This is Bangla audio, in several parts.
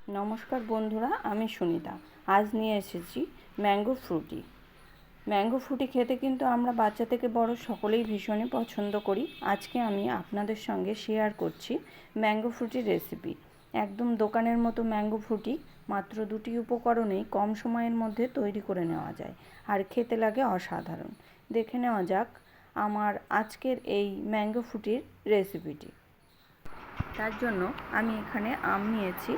নমস্কার বন্ধুরা, আমি সুনিতা। আজ নিয়ে এসেছি ম্যাঙ্গো ফ্রুটি। ম্যাঙ্গো ফ্রুটি খেতে কিন্তু আমরা বাচ্চা থেকে বড় সকলেই ভীষণই পছন্দ করি। আজকে আমি আপনাদের সঙ্গে শেয়ার করছি ম্যাঙ্গো ফ্রুটির রেসিপি। একদম দোকানের মতো ম্যাঙ্গো ফ্রুটি মাত্র 2টি উপকরণেই কম সময়ের মধ্যে তৈরি করে নেওয়া যায়, আর খেতে লাগে অসাধারণ। দেখে নেওয়া যাক আমার আজকের এই ম্যাঙ্গো ফ্রুটির রেসিপিটি। তার জন্য আমি এখানে আম নিয়েছি।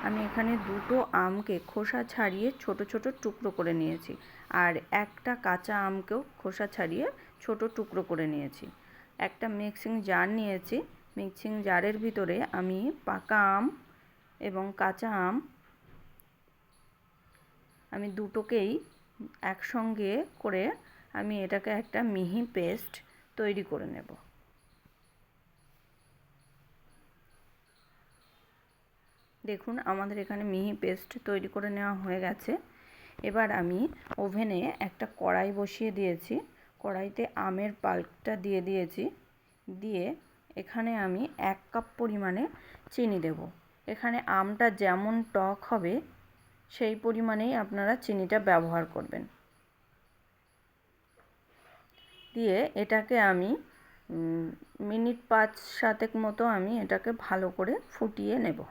আমি এখানে 2টো আমকে খোসা ছাড়িয়ে ছোট ছোট টুকরো করে নিয়েছি, আর একটা কাঁচা আমকেও খোসা ছাড়িয়ে ছোট টুকরো করে নিয়েছি। একটা মিক্সিং জার নিয়েছি। মিক্সিং জারের ভিতরে আমি পাকা আম এবং কাঁচা আম আমি দুটোকেই একসঙ্গে করে আমি এটাকে একটা মিহি পেস্ট তৈরি করে নেব। দেখুন, আমাদের এখানে মিহি পেস্ট তৈরি করে নেওয়া হয়ে গেছে। এবার আমি ওভেনে একটা কড়াই বসিয়ে দিয়েছি। কড়াইতে আমের পাল্পটা দিয়ে দিয়েছি। দিয়ে এখানে আমি 1 কাপ পরিমাণে চিনি দেব। এখানে আমটা যেমন টক হবে সেই পরিমাণেই আপনারা চিনিটা ব্যবহার করবেন। দিয়ে এটাকে আমি মিনিট 5-7 মতো আমি এটাকে ভালো করে ফুটিয়ে নেব।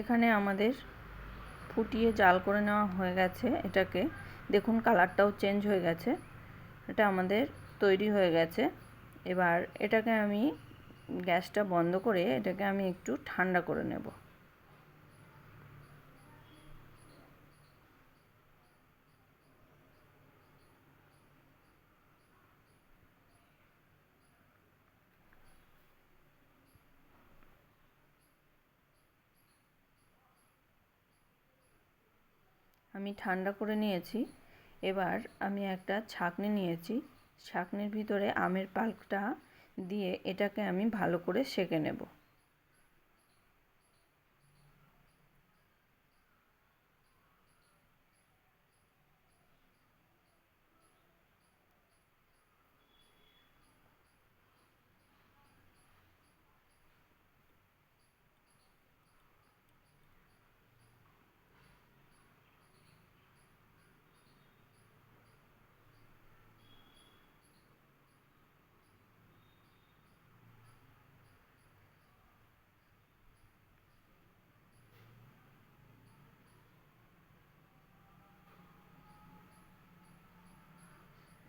এখানে আমাদের ফুটিয়ে জাল করে নেওয়া হয়ে গেছে। এটাকে দেখুন, কালারটাও চেঞ্জ হয়ে গেছে। এটা আমাদের তৈরি হয়ে গেছে। এবার এটাকে আমি গ্যাসটা বন্ধ করে এটাকে আমি একটু ঠান্ডা করে নেব। আমি ঠান্ডা করে নিয়েছি। এবার আমি একটা ছাঁকনি নিয়েছি। ছাঁকনির ভিতরে আমের পাল্পটা দিয়ে এটাকে আমি ভালো করে সেঁকে নেব।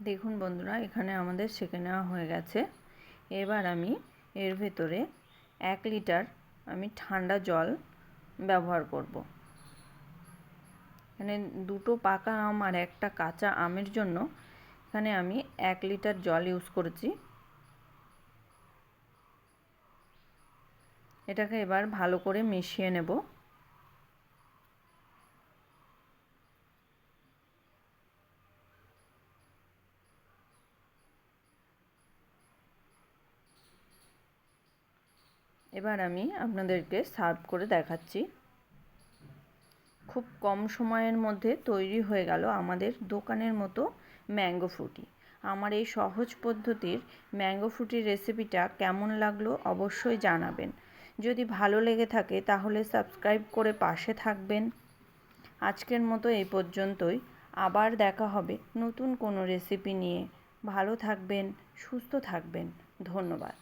দেখুন বন্ধুরা, এখানে আমাদের সেঁকে নেওয়া হয়ে গেছে। এবার আমি এর ভেতরে 1 লিটার আমি ঠান্ডা জল ব্যবহার করব। এখানে 2টো পাকা আম আর একটা কাঁচা আমের জন্য এখানে আমি 1 লিটার জল ইউজ করেছি। এটাকে এবার ভালো করে মিশিয়ে নেব। এবার আমি আপনাদেরকে সার্ভ করে দেখাচ্ছি। খুব কম সময়ের মধ্যে তৈরি হয়ে গেল আমাদের দোকানের মতো ম্যাঙ্গো ফ্রুটি। আমার এই সহজ পদ্ধতির ম্যাঙ্গো ফ্রুটির রেসিপিটা কেমন লাগলো অবশ্যই জানাবেন। যদি ভালো লেগে থাকে তাহলে সাবস্ক্রাইব করে পাশে থাকবেন। আজকের মতো এই পর্যন্তই। আবার দেখা হবে নতুন কোনো রেসিপি নিয়ে। ভালো থাকবেন, সুস্থ থাকবেন। ধন্যবাদ।